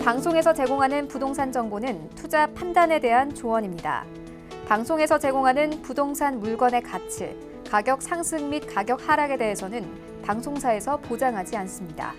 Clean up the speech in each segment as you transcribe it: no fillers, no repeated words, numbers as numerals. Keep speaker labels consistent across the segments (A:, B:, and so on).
A: 방송에서 제공하는 부동산 정보는 투자 판단에 대한 조언입니다. 방송에서 제공하는 부동산 물건의 가치, 가격 상승 및 가격 하락에 대해서는 방송사에서 보장하지 않습니다.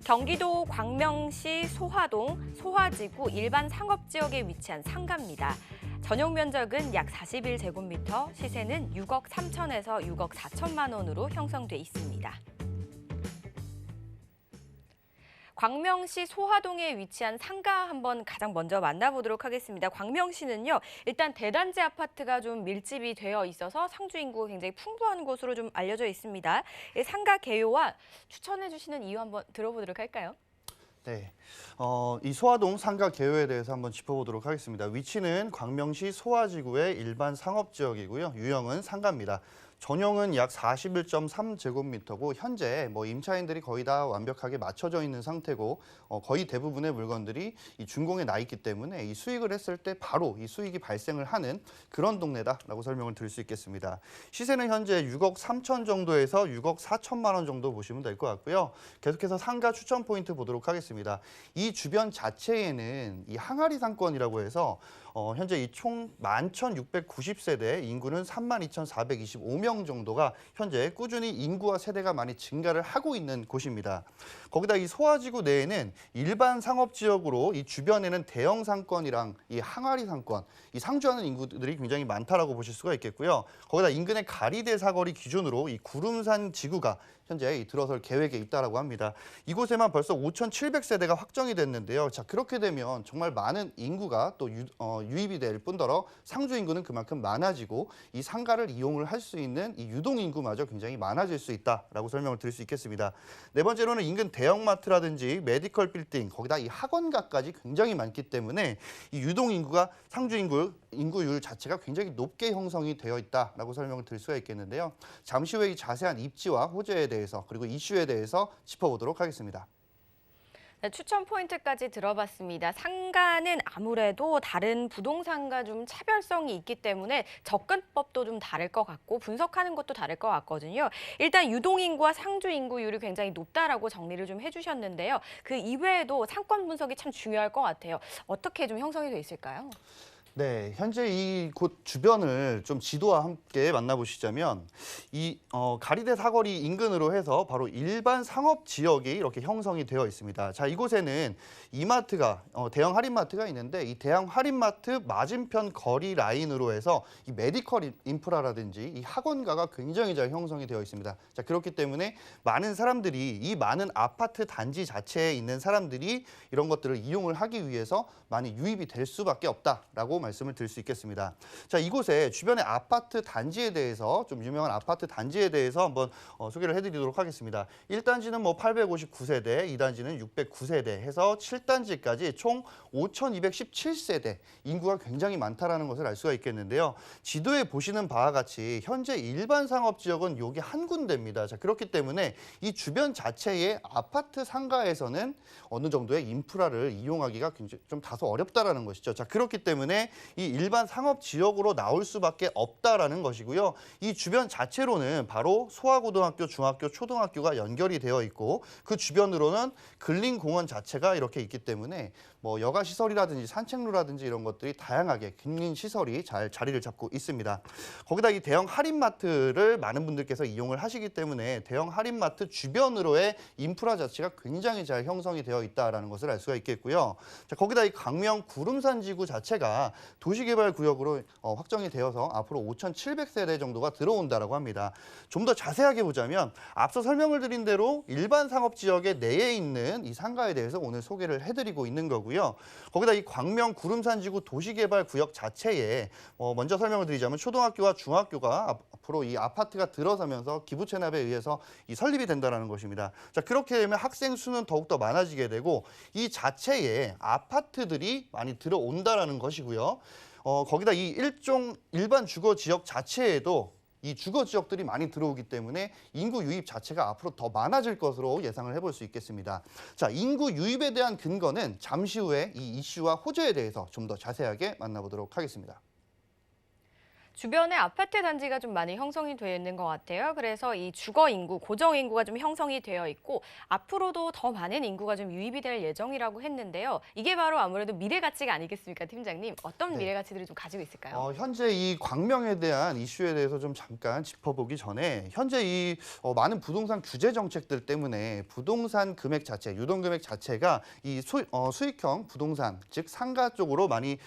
B: 경기도 광명시 소화동 소화지구 일반 상업지역에 위치한 상가입니다. 전용 면적은 약 41제곱미터, 시세는 6억 3천에서 6억 4천만 원으로 형성돼 있습니다. 광명시 소화동에 위치한 상가 한번 가장 먼저 만나보도록 하겠습니다. 광명시는요, 일단 대단지 아파트가 좀 밀집이 되어 있어서 상주 인구가 굉장히 풍부한 곳으로 좀 알려져 있습니다. 상가 개요와 추천해 주시는 이유 한번 들어보도록 할까요?
C: 네, 이 소화동 상가 개요에 대해서 한번 짚어보도록 하겠습니다. 위치는 광명시 소화지구의 일반 상업지역이고요. 유형은 상가입니다. 전용은 약 41.3제곱미터고 현재 임차인들이 거의 다 완벽하게 맞춰져 있는 상태고 거의 대부분의 물건들이 이 준공에 나 있기 때문에 이 수익을 했을 때 바로 이 수익이 발생을 하는 그런 동네다라고 설명을 드릴 수 있겠습니다. 시세는 현재 6억 3천 정도에서 6억 4천만 원 정도 보시면 될 것 같고요. 계속해서 상가 추천 포인트 보도록 하겠습니다. 이 주변 자체에는 이 항아리 상권이라고 해서 현재 이 총 11,690세대, 인구는 32,425명 정도가 현재 꾸준히 인구와 세대가 많이 증가를 하고 있는 곳입니다. 거기다 이 소화지구 내에는 일반 상업지역으로 이 주변에는 대형 상권이랑 이 항아리 상권, 이 상주하는 인구들이 굉장히 많다라고 보실 수가 있겠고요. 거기다 인근의 가리대 사거리 기준으로 이 구름산 지구가 현재 들어설 계획에 있다라고 합니다. 이곳에만 벌써 5,700세대가 확정이 됐는데요. 자, 그렇게 되면 정말 많은 인구가 또 유입이 될 뿐더러 상주 인구는 그만큼 많아지고 이 상가를 이용을 할 수 있는 이 유동 인구마저 굉장히 많아질 수 있다라고 설명을 드릴 수 있겠습니다. 네 번째로는 인근 대형마트라든지 메디컬 빌딩, 거기다 이 학원가까지 굉장히 많기 때문에 이 유동 인구가 상주 인구율 자체가 굉장히 높게 형성이 되어 있다라고 설명을 드릴 수가 있겠는데요. 잠시 후에 이 자세한 입지와 호재에 대해서 그리고 이슈에 대해서 짚어보도록 하겠습니다.
B: 네, 추천 포인트까지 들어봤습니다. 상가는 아무래도 다른 부동산과 좀 차별성이 있기 때문에 접근법도 좀 다를 것 같고 분석하는 것도 다를 것 같거든요. 일단 유동인구와 상주 인구율이 굉장히 높다라고 정리를 좀 해주셨는데요. 그 이외에도 상권 분석이 참 중요할 것 같아요. 어떻게 좀 형성이 돼 있을까요?
C: 네, 현재 이곳 주변을 좀 지도와 함께 만나보시자면 이 가리대 사거리 인근으로 해서 바로 일반 상업 지역이 이렇게 형성이 되어 있습니다. 자, 이곳에는 이마트가 대형 할인마트가 있는데 이 대형 할인마트 맞은편 거리 라인으로 해서 이 메디컬 인프라라든지 이 학원가가 굉장히 잘 형성이 되어 있습니다. 자, 그렇기 때문에 많은 사람들이 이 많은 아파트 단지 자체에 있는 사람들이 이런 것들을 이용을 하기 위해서 많이 유입이 될 수밖에 없다라고 말씀을 드릴 수 있겠습니다. 자, 이곳에 주변의 아파트 단지에 대해서 좀 유명한 아파트 단지에 대해서 한번 소개를 해드리도록 하겠습니다. 1단지는 859세대, 2단지는 609세대 해서 7단지까지 총 5,217세대, 인구가 굉장히 많다라는 것을 알 수가 있겠는데요. 지도에 보시는 바와 같이 현재 일반 상업지역은 여기 한 군데입니다. 자, 그렇기 때문에 이 주변 자체의 아파트 상가에서는 어느 정도의 인프라를 이용하기가 굉장히 좀 다소 어렵다라는 것이죠. 자, 그렇기 때문에 이 일반 상업 지역으로 나올 수밖에 없다라는 것이고요. 이 주변 자체로는 바로 소아고등학교, 중학교, 초등학교가 연결이 되어 있고 그 주변으로는 근린공원 자체가 이렇게 있기 때문에 여가 시설이라든지 산책로라든지 이런 것들이 다양하게 근린 시설이 잘 자리를 잡고 있습니다. 거기다 이 대형 할인마트를 많은 분들께서 이용을 하시기 때문에 대형 할인마트 주변으로의 인프라 자체가 굉장히 잘 형성이 되어 있다라는 것을 알 수가 있겠고요. 자, 거기다 이 광명 구름산 지구 자체가 도시개발구역으로 확정이 되어서 앞으로 5,700세대 정도가 들어온다라고 합니다. 좀 더 자세하게 보자면 앞서 설명을 드린 대로 일반 상업지역의 내에 있는 이 상가에 대해서 오늘 소개를 해드리고 있는 거고요. 거기다 이 광명 구름산지구 도시개발구역 자체에 먼저 설명을 드리자면 초등학교와 중학교가 앞으로 이 아파트가 들어서면서 기부 체납에 의해서 이 설립이 된다는 것입니다. 자, 그렇게 되면 학생 수는 더욱더 많아지게 되고 이 자체에 아파트들이 많이 들어온다라는 것이고요. 거기다 이 일반 주거 지역 자체에도 이 주거 지역들이 많이 들어오기 때문에 인구 유입 자체가 앞으로 더 많아질 것으로 예상을 해볼 수 있겠습니다. 자, 인구 유입에 대한 근거는 잠시 후에 이 이슈와 호재에 대해서 좀 더 자세하게 만나보도록 하겠습니다.
B: 주변에 아파트 단지가 좀 많이 형성이 되어 있는 것 같아요. 그래서 이 주거 인구, 고정 인구가 좀 형성이 되어 있고 앞으로도 더 많은 인구가 좀 유입이 될 예정이라고 했는데요. 이게 바로 아무래도 미래 가치가 아니겠습니까, 팀장님? 어떤
C: 네.
B: 미래 가치들이 좀 가지고 있을까요?
C: 현재 이 광명에 대한 이슈에 대해서 좀 잠깐 짚어보기 전에 현재 이 많은 부동산 규제 정책들 때문에 부동산 금액 자체, 유동 금액 자체가 이 수익형 부동산, 즉 상가 쪽으로 많이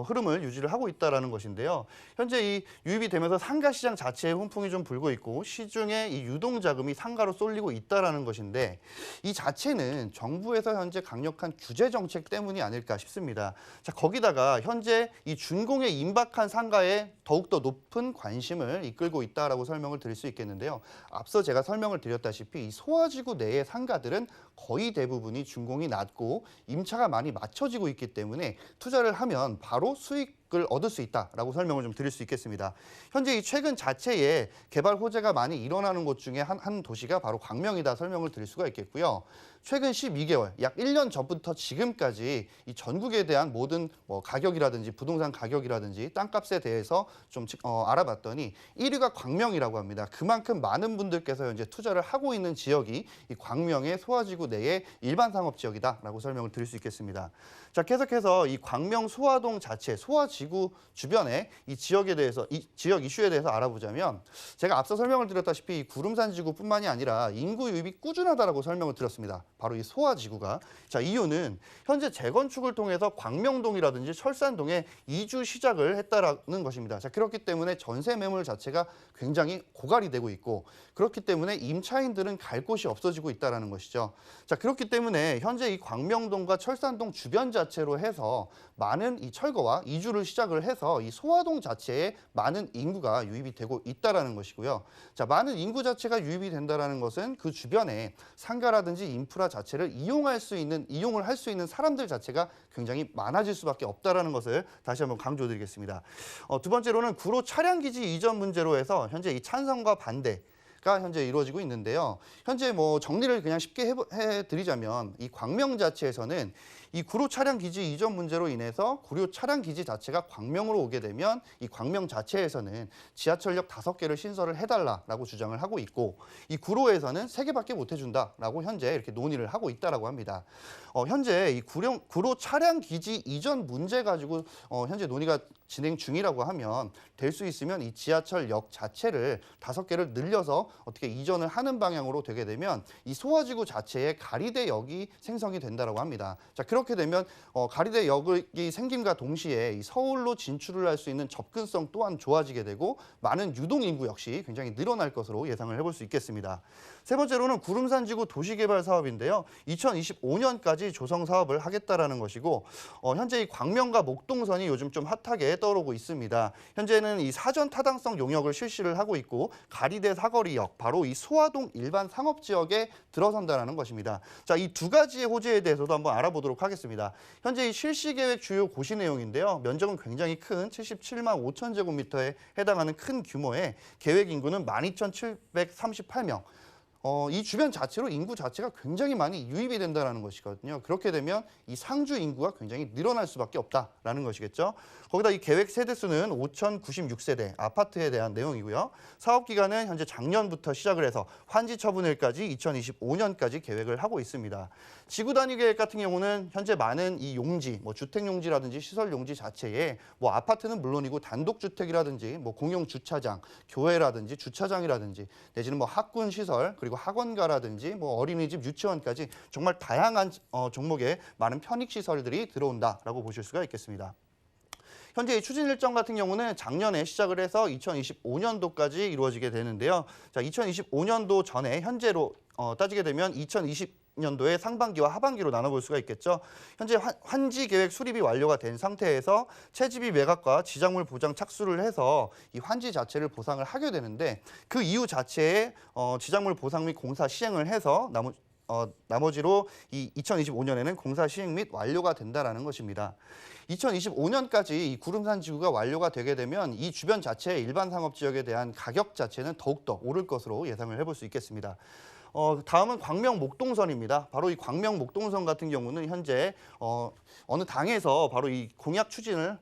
C: 흐름을 유지를 하고 있다라는 것인데요. 현재 이 유입이 되면서 상가 시장 자체에 훈풍이 좀 불고 있고 시중에 이 유동 자금이 상가로 쏠리고 있다라는 것인데 이 자체는 정부에서 현재 강력한 규제 정책 때문이 아닐까 싶습니다. 자, 거기다가 현재 이 준공에 임박한 상가에 더욱더 높은 관심을 이끌고 있다라고 설명을 드릴 수 있겠는데요. 앞서 제가 설명을 드렸다시피 이 소화지구 내의 상가들은 거의 대부분이 준공이 낮고 임차가 많이 맞춰지고 있기 때문에 투자를 하면 바로 수익을 얻을 수 있다라고 설명을 좀 드릴 수 있겠습니다. 현재 이 최근 자체에 개발 호재가 많이 일어나는 곳 중에 한 도시가 바로 광명이다 설명을 드릴 수가 있겠고요. 최근 12개월, 약 1년 전부터 지금까지 이 전국에 대한 모든 가격이라든지 부동산 가격이라든지 땅값에 대해서 좀 알아봤더니 1위가 광명이라고 합니다. 그만큼 많은 분들께서 현재 투자를 하고 있는 지역이 이 광명의 소화지구 내의 일반 상업 지역이다라고 설명을 드릴 수 있겠습니다. 자, 계속해서 이 광명 소화동 자체, 소화지구 주변의 이 지역에 대해서, 이 지역 이슈에 대해서 알아보자면 제가 앞서 설명을 드렸다시피 이 구름산 지구뿐만이 아니라 인구 유입이 꾸준하다라고 설명을 드렸습니다. 바로 이 소화지구가. 자, 이유는 현재 재건축을 통해서 광명동이라든지 철산동에 이주 시작을 했다라는 것입니다. 자, 그렇기 때문에 전세 매물 자체가 굉장히 고갈이 되고 있고 그렇기 때문에 임차인들은 갈 곳이 없어지고 있다라는 것이죠. 자, 그렇기 때문에 현재 이 광명동과 철산동 주변 자체로 해서 많은 이 철거와 이주를 시작을 해서 이 소화동 자체에 많은 인구가 유입이 되고 있다라는 것이고요. 자, 많은 인구 자체가 유입이 된다라는 것은 그 주변에 상가라든지 인프라 자체를 이용을 할 수 있는 사람들 자체가 굉장히 많아질 수밖에 없다라는 것을 다시 한번 강조드리겠습니다. 두 번째로는 구로 차량기지 이전 문제로 해서 현재 이 찬성과 반대가 현재 이루어지고 있는데요. 현재 정리를 그냥 쉽게 해드리자면 이 광명 자체에서는 이 구로 차량 기지 이전 문제로 인해서 구로 차량 기지 자체가 광명으로 오게 되면 이 광명 자체에서는 지하철역 5개를 신설을 해달라라고 주장을 하고 있고 이 구로에서는 3개밖에 못 해준다라고 현재 이렇게 논의를 하고 있다라고 합니다. 현재 이 구로 차량 기지 이전 문제 가지고 현재 논의가 진행 중이라고 하면 될 수 있으면 이 지하철역 자체를 5개를 늘려서 어떻게 이전을 하는 방향으로 되게 되면 이 소화지구 자체에 가리대역이 생성이 된다라고 합니다. 자, 그렇게 되면 가리대역이 생김과 동시에 이 서울로 진출을 할 수 있는 접근성 또한 좋아지게 되고 많은 유동 인구 역시 굉장히 늘어날 것으로 예상을 해볼 수 있겠습니다. 세 번째로는 구름산지구 도시개발 사업인데요. 2025년까지 조성 사업을 하겠다라는 것이고 현재 이 광명과 목동선이 요즘 좀 핫하게 떠오르고 있습니다. 현재는 이 사전 타당성 용역을 실시를 하고 있고 가리대 사거리역, 바로 이 소화동 일반 상업지역에 들어선다라는 것입니다. 자, 이 두 가지의 호재에 대해서도 한번 알아보도록 하겠습니다. 현재 이 실시 계획 주요 고시 내용인데요. 면적은 굉장히 큰 77만 5천 제곱미터에 해당하는 큰 규모의 계획 인구는 12,738명. 이 주변 자체로 인구 자체가 굉장히 많이 유입이 된다는 것이거든요. 그렇게 되면 이 상주 인구가 굉장히 늘어날 수밖에 없다라는 것이겠죠. 거기다 이 계획 세대수는 5,096세대 아파트에 대한 내용이고요. 사업 기간은 현재 작년부터 시작을 해서 환지 처분일까지 2025년까지 계획을 하고 있습니다. 지구 단위 계획 같은 경우는 현재 많은 이 용지, 주택 용지라든지 시설 용지 자체에 아파트는 물론이고 단독주택이라든지 공용 주차장, 교회라든지 주차장이라든지 내지는 학군 시설 그리고 학원가라든지 어린이집, 유치원까지 정말 다양한 종목의 많은 편익 시설들이 들어온다라고 보실 수가 있겠습니다. 현재 이 추진 일정 같은 경우는 작년에 시작을 해서 2025년도까지 이루어지게 되는데요. 자, 2025년도 전에 현재로 따지게 되면 2020년도의 상반기와 하반기로 나눠볼 수가 있겠죠. 현재 환지 계획 수립이 완료가 된 상태에서 채집이 매각과 지작물 보장 착수를 해서 이 환지 자체를 보상을 하게 되는데 그 이후 자체에 지작물 보상 및 공사 시행을 해서 나머지로 이 2025년에는 공사 시행 및 완료가 된다라는 것입니다. 2025년까지 이 구름산 지구가 완료가 되게 되면 이 주변 자체의 일반 상업 지역에 대한 가격 자체는 더욱더 오를 것으로 예상을 해볼 수 있겠습니다. 다음은 광명 목동선입니다. 바로 이 광명 목동선 같은 경우는 현재 어느 당에서 바로 이 공약 추진을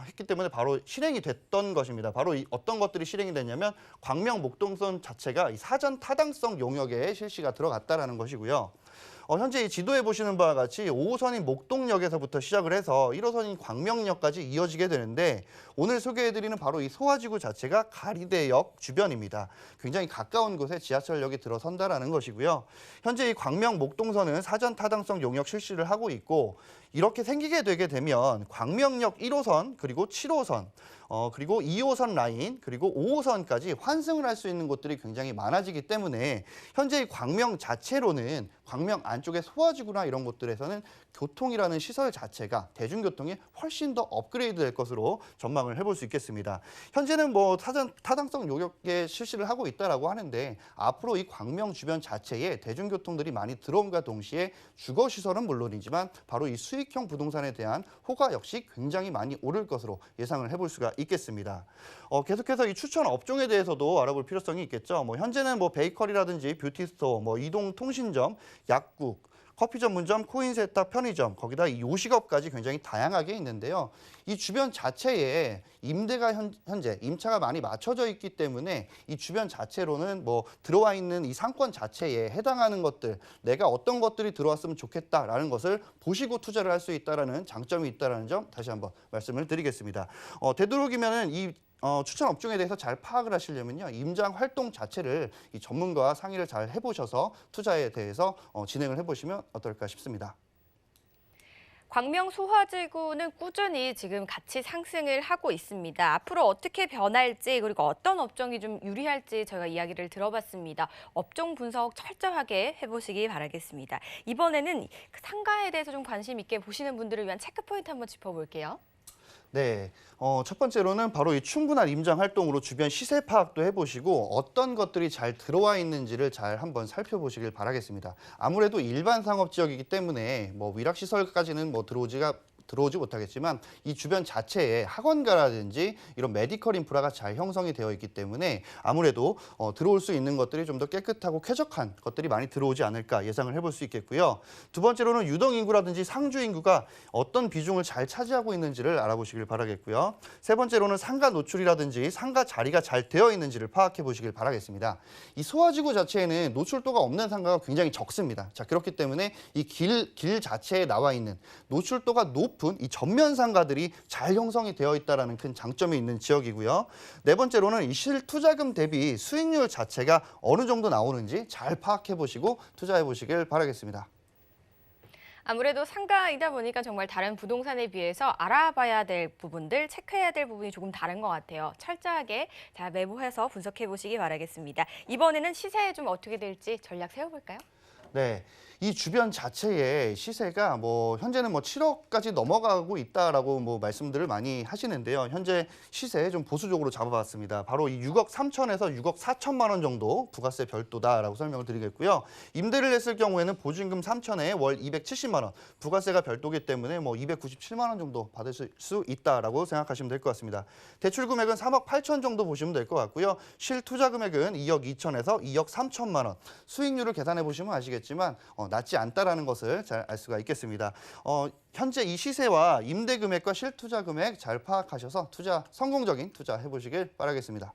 C: 했기 때문에 바로 실행이 됐던 것입니다. 바로 어떤 것들이 실행이 됐냐면 광명 목동선 자체가 이 사전 타당성 용역에 실시가 들어갔다라는 것이고요. 현재 이 지도에 보시는 바와 같이 5호선인 목동역에서부터 시작을 해서 1호선인 광명역까지 이어지게 되는데 오늘 소개해드리는 바로 이 소화지구 자체가 가리대역 주변입니다. 굉장히 가까운 곳에 지하철역이 들어선다라는 것이고요. 현재 이 광명 목동선은 사전 타당성 용역 실시를 하고 있고 이렇게 생기게 되게 되면 광명역 1호선 그리고 7호선 그리고 2호선 라인 그리고 5호선까지 환승을 할 수 있는 곳들이 굉장히 많아지기 때문에 현재 이 광명 자체로는 광명 안쪽의 소화지구나 이런 곳들에서는 교통이라는 시설 자체가 대중교통이 훨씬 더 업그레이드 될 것으로 전망을 해볼 수 있겠습니다. 현재는 뭐 타당성 용역에 실시를 하고 있다라고 하는데 앞으로 이 광명 주변 자체에 대중교통들이 많이 들어옴과 동시에 주거시설은 물론이지만 바로 이 수익형 부동산에 대한 호가 역시 굉장히 많이 오를 것으로 예상을 해볼 수가 있겠습니다. 계속해서 이 추천 업종에 대해서도 알아볼 필요성이 있겠죠. 현재는 베이커리라든지 뷰티스토어, 이동 통신점, 약국, 커피 전문점, 코인 세탁, 편의점, 거기다 이 요식업까지 굉장히 다양하게 있는데요. 이 주변 자체에 임대가 현재 임차가 많이 맞춰져 있기 때문에 이 주변 자체로는 들어와 있는 이 상권 자체에 해당하는 것들, 내가 어떤 것들이 들어왔으면 좋겠다라는 것을 보시고 투자를 할 수 있다라는 장점이 있다라는 점 다시 한번 말씀을 드리겠습니다. 되도록이면은 이 추천 업종에 대해서 잘 파악을 하시려면요. 임장 활동 자체를 이 전문가와 상의를 잘 해보셔서 투자에 대해서 진행을 해보시면 어떨까 싶습니다.
B: 광명 소화지구는 꾸준히 지금 가치 상승을 하고 있습니다. 앞으로 어떻게 변할지 그리고 어떤 업종이 좀 유리할지 저희가 이야기를 들어봤습니다. 업종 분석 철저하게 해보시기 바라겠습니다. 이번에는 상가에 대해서 좀 관심 있게 보시는 분들을 위한 체크포인트 한번 짚어볼게요.
C: 네, 첫 번째로는 바로 이 충분한 임장 활동으로 주변 시세 파악도 해보시고 어떤 것들이 잘 들어와 있는지를 잘 한번 살펴보시길 바라겠습니다. 아무래도 일반 상업 지역이기 때문에 위락시설까지는 들어오지 못하겠지만 이 주변 자체에 학원가라든지 이런 메디컬 인프라가 잘 형성이 되어 있기 때문에 아무래도 들어올 수 있는 것들이 좀 더 깨끗하고 쾌적한 것들이 많이 들어오지 않을까 예상을 해볼 수 있겠고요. 두 번째로는 유동 인구라든지 상주 인구가 어떤 비중을 잘 차지하고 있는지를 알아보시길 바라겠고요. 세 번째로는 상가 노출이라든지 상가 자리가 잘 되어 있는지를 파악해 보시길 바라겠습니다. 이 소화지구 자체에는 노출도가 없는 상가가 굉장히 적습니다. 자, 그렇기 때문에 이 길 자체에 나와 있는 노출도가 높은 이 전면 상가들이 잘 형성이 되어 있다는 큰 장점이 있는 지역이고요. 네 번째로는 이 실투자금 대비 수익률 자체가 어느 정도 나오는지 잘 파악해 보시고 투자해 보시길 바라겠습니다.
B: 아무래도 상가이다 보니까 정말 다른 부동산에 비해서 알아봐야 될 부분들, 체크해야 될 부분이 조금 다른 것 같아요. 철저하게 잘 메모해서 분석해 보시기 바라겠습니다. 이번에는 시세 좀 어떻게 될지 전략 세워볼까요?
C: 네, 이 주변 자체의 시세가 현재는 7억까지 넘어가고 있다라고 말씀들을 많이 하시는데요. 현재 시세 좀 보수적으로 잡아봤습니다. 바로 이 6억 3천에서 6억 4천만 원 정도 부가세 별도다라고 설명을 드리겠고요. 임대를 했을 경우에는 보증금 3천에 월 270만 원, 부가세가 별도기 때문에 297만 원 정도 받을 수 있다라고 생각하시면 될 것 같습니다. 대출 금액은 3억 8천 정도 보시면 될 것 같고요. 실투자 금액은 2억 2천에서 2억 3천만 원. 수익률을 계산해 보시면 아시겠지만 낮지 않다라는 것을 잘 알 수가 있겠습니다. 현재 이 시세와 임대 금액과 실투자 금액 잘 파악하셔서 성공적인 투자 해보시길 바라겠습니다.